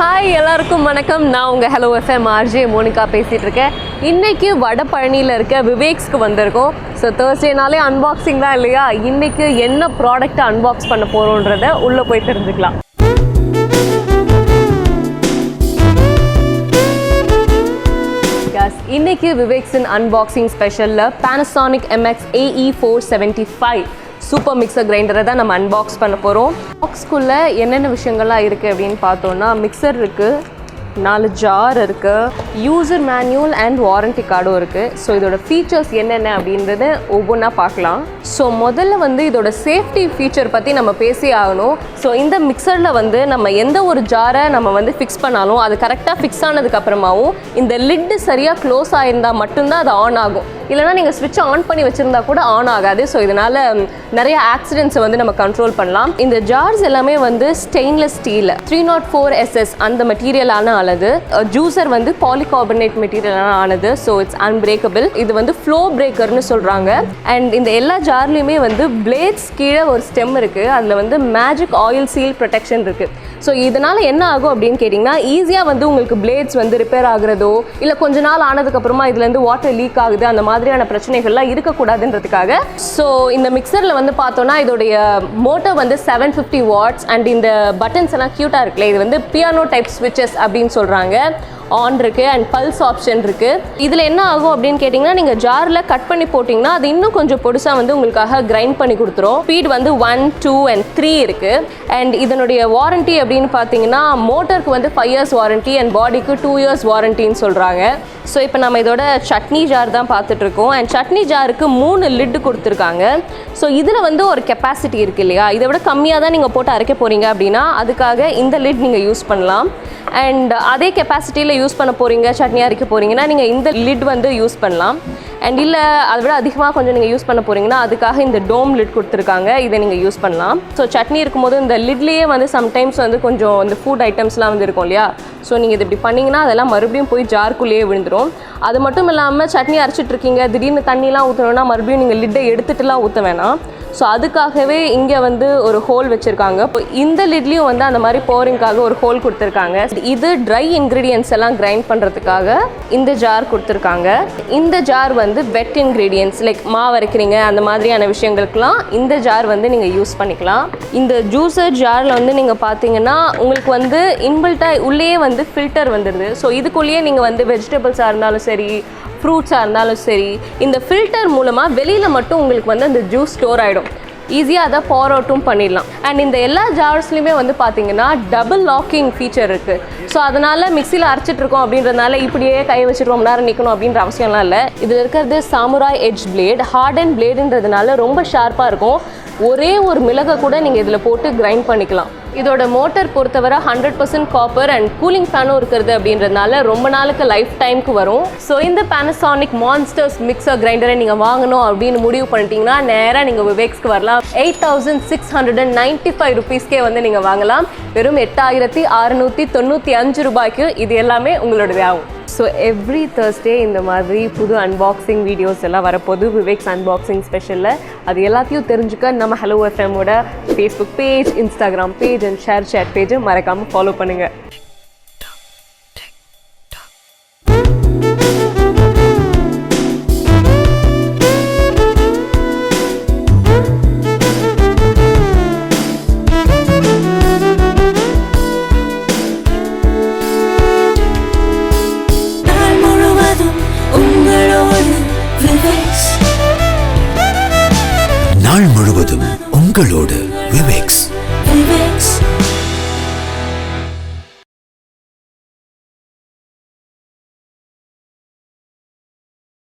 Hi எல்லாருக்கும் வணக்கம். நான் உங்கள் ஹலோ எஃப்எம் RJ மோனிகா பேசிகிட்டு இருக்கேன். இன்றைக்கி வடபழனியில் இருக்க விவேக்ஸ்க்கு வந்திருக்கோம். ஸோ தேர்ஸ்டேனாலே அன்பாக்சிங் தான் இல்லையா? இன்றைக்கி என்ன ப்ராடக்ட்டை அன்பாக்ஸ் பண்ண போகிறோன்றதை உள்ளே போய் தெரிஞ்சுக்கலாம். இன்னைக்கு விவேக்ஸின் அன்பாக்சிங் ஸ்பெஷலில் Panasonic MX-AE475 சூப்பர் மிக்சர் கிரைண்டரை தான் நம்ம அன்பாக்ஸ் பண்ண போகிறோம். பாக்ஸ்குள்ளே என்னென்ன விஷயங்கள்லாம் இருக்குது அப்படின்னு பார்த்தோன்னா, மிக்சர் இருக்குது, 4 ஜார் இருக்குது, யூசர் மேனுவல் அண்ட் வாரண்டி கார்டும் இருக்குது. ஸோ இதோட ஃபீச்சர்ஸ் என்னென்ன அப்படின்றத ஒவ்வொன்றா பார்க்கலாம். ஸோ முதல்ல வந்து இதோட சேஃப்டி ஃபீச்சர் பற்றி நம்ம பேசி ஆகணும். ஸோ இந்த மிக்சரில் வந்து நம்ம எந்த ஒரு ஜாரை நம்ம வந்து ஃபிக்ஸ் பண்ணாலும் அது கரெக்டாக ஃபிக்ஸ் ஆனதுக்கப்புறமாவும் இந்த லிட்டு சரியாக க்ளோஸ் ஆகிருந்தால் மட்டும்தான் அது ஆன் ஆகும். இல்லைனா நீங்கள் ஸ்விட்சை ஆன் பண்ணி வச்சுருந்தா கூட ஆன் ஆகாது. ஸோ இதனால் நிறைய ஆக்சிடென்ட்ஸை வந்து நம்ம கண்ட்ரோல் பண்ணலாம். இந்த ஜார்ஸ் எல்லாமே வந்து ஸ்டெயின்லெஸ் ஸ்டீல் 304 SS அந்த மெட்டீரியலான ஆனது. ஜூசர் வந்து Poly-Carbonate மெட்டீரியலான ஆனது. So it's unbreakable. இது வந்து ஃப்ளோ பிரேக்கர்னு சொல்கிறாங்க. அண்ட் இந்த எல்லா ஜார்லேயுமே வந்து பிளேட்ஸ் கீழே ஒரு ஸ்டெம் இருக்குது. அதில் வந்து மேஜிக் ஆயில் சீல் ப்ரொடெக்ஷன் இருக்குது. ஸோ இதனால் என்ன ஆகும் அப்படின்னு கேட்டிங்கன்னா, ஈஸியாக வந்து உங்களுக்கு பிளேட்ஸ் வந்து ரிப்பேர் ஆகுறதோ இல்லை கொஞ்ச நாள் ஆனதுக்கப்புறமா இதுலேருந்து வாட்டர் லீக் ஆகுது, அந்த மாதிரியான பிரச்சனைகள்லாம் இருக்கக்கூடாதுன்றதுக்காக. ஸோ இந்த மிக்சரில் வந்து பார்த்தோன்னா இதோடைய மோட்டர் வந்து 750 வாட்ஸ். அண்ட் இந்த பட்டன்ஸ் எல்லாம் க்யூட்டாக இருக்குல்ல, இது வந்து பியானோ டைப் ஸ்விட்சஸ் அப்படின்னு சொல்கிறாங்க. ஆன் இருக்குது அண்ட் பல்ஸ் ஆப்ஷன் இருக்குது. இதில் என்ன ஆகும் அப்படின்னு கேட்டிங்கன்னா, நீங்கள் ஜாரில் கட் பண்ணி போட்டிங்கன்னா அது இன்னும் கொஞ்சம் பொடுசாக வந்து உங்களுக்காக கிரைண்ட் பண்ணி கொடுத்துரும். ஸ்பீட் வந்து 1, 2 and 3 இருக்குது. அண்ட் இதனுடைய வாரண்ட்டி அப்படின்னு பார்த்தீங்கன்னா, மோட்டருக்கு வந்து 5 years வாரண்ட்டி அண்ட் பாடிக்கு 2 years வாரண்ட்டின்னு சொல்கிறாங்க. ஸோ இப்போ நம்ம இதோட சட்னி ஜார் தான் பார்த்துட்ருக்கோம். அண்ட் சட்னி ஜாருக்கு 3 லிட்டு கொடுத்துருக்காங்க. ஸோ இதில் வந்து ஒரு கெப்பாசிட்டி இருக்குது இல்லையா, இதை விட கம்மியாக தான் நீங்கள் போட்டு அரைக்க போகிறீங்க அப்படின்னா அதுக்காக இந்த லிட் நீங்கள் யூஸ் பண்ணலாம். அண்ட் அதே கெப்பாசிட்டியில் யூஸ் பண்ண போகிறீங்க, சட்னி அரைக்க போகிறீங்கன்னா நீங்கள் இந்த லிட் வந்து யூஸ் பண்ணலாம். அண்ட் இல்லை அதை விட அதிகமாக கொஞ்சம் நீங்கள் யூஸ் பண்ண போகிறீங்கன்னா அதுக்காக இந்த டோம் லிட் கொடுத்துருக்காங்க, இதை நீங்கள் யூஸ் பண்ணலாம். ஸோ சட்னி இருக்கும்போது இந்த லிட்லேயே வந்து சம்டைம்ஸ் வந்து கொஞ்சம் இந்த ஃபுட் ஐட்டம்ஸ்லாம் வந்து இருக்கும் இல்லையா, ஸோ நீங்கள் இது இப்படி பண்ணிங்கன்னா அதெல்லாம் மறுபடியும் போய் ஜார்க்குள்ளேயே விழுந்துடும். அது மட்டும் இல்லாமல் சட்னி அரைச்சிட்ருக்கீங்க, திடீர்னு தண்ணிலாம் ஊற்றணுன்னா மறுபடியும் நீங்கள் லிட்டை எடுத்துகிட்டுலாம் ஊற்ற வேணாம். ஸோ அதுக்காகவே இங்கே வந்து ஒரு ஹோல் வச்சுருக்காங்க. இப்போ இந்த லிட்லேயும் வந்து அந்த மாதிரி போரிங்காக ஒரு ஹோல் கொடுத்துருக்காங்க. இது ட்ரை இன்க்ரீடியன்ட்ஸ் எல்லாம் கிரைண்ட் பண்ணுறதுக்காக இந்த ஜார் கொடுத்துருக்காங்க. இந்த ஜார் வந்து வெட் இன்க்ரீடியன்ட்ஸ் லைக் மாவு அரைக்கிறீங்க அந்த மாதிரியான விஷயங்களுக்கெல்லாம் இந்த ஜார் வந்து நீங்கள் யூஸ் பண்ணிக்கலாம். இந்த ஜூஸர் ஜாரில் வந்து நீங்கள் பார்த்தீங்கன்னா உங்களுக்கு வந்து இன்பில்ட்டாக உள்ளேயே வந்து ஃபில்டர் வந்துடுது. ஸோ இதுக்குள்ளேயே நீங்கள் வந்து வெஜிடபிள்ஸாக இருந்தாலும் சரி, ஃப்ரூட்ஸாக இருந்தாலும் சரி, இந்த ஃபில்டர் மூலமாக வெளியில் மட்டும் உங்களுக்கு வந்து அந்த ஜூஸ் ஸ்டோர் ஆகிடும். ஈஸியாக அதை pour outடும் பண்ணிடலாம். அண்ட் இந்த எல்லா ஜார்ஸ்லையுமே வந்து பார்த்தீங்கன்னா டபுள் லாக்கிங் ஃபீச்சர் இருக்குது. ஸோ அதனால் மிக்சியில் அரைச்சிட்ருக்கோம் அப்படின்றதுனால இப்படியே கை வச்சுட்டு ரொம்ப நேரம் நிற்கணும் அப்படின்ற அவசியம்லாம் இல்லை. இதில் இருக்கிறது samurai edge blade. Hard and பிளேடுன்றதுனால ரொம்ப ஷார்ப்பாக இருக்கும். ஒரே ஒரு மிளகை கூட நீங்கள் இதில் போட்டு கிரைண்ட் பண்ணிக்கலாம். இதோட மோட்டர் பொறுத்தவரை 100% காப்பர் அண்ட் கூலிங் ஃபேனும் இருக்கிறது அப்படின்றதுனால ரொம்ப நாளுக்கு லைஃப் டைமுக்கு வரும். ஸோ இந்த Panasonic மான்ஸ்டர்ஸ் மிக்சர் கிரைண்டரை நீங்கள் வாங்கணும் அப்படின்னு முடிவு பண்ணிட்டீங்கன்னா நேராக நீங்கள் விவேக்ஸ்க்கு வரலாம். 8695 ருபீஸ்க்கே வந்து நீங்கள் வாங்கலாம். வெறும் 8695 ரூபாய்க்கு இது எல்லாமே உங்களோடது ஆகும். ஸோ எவ்ரி தேர்ஸ்டே இந்த மாதிரி புது அன்பாக்சிங் வீடியோஸ் எல்லாம் வரப்போது விவேக்ஸ் அன்பாக்சிங் ஸ்பெஷலில். அது எல்லாத்தையும் தெரிஞ்சுக்க நம்ம ஹலோ எஃப்எம்மோட Facebook page, Instagram page and ShareChat பேஜை மறக்காமல் ஃபாலோ பண்ணுங்கள். நாள் முழுவதும் உங்களோடு விவேக்ஸ்.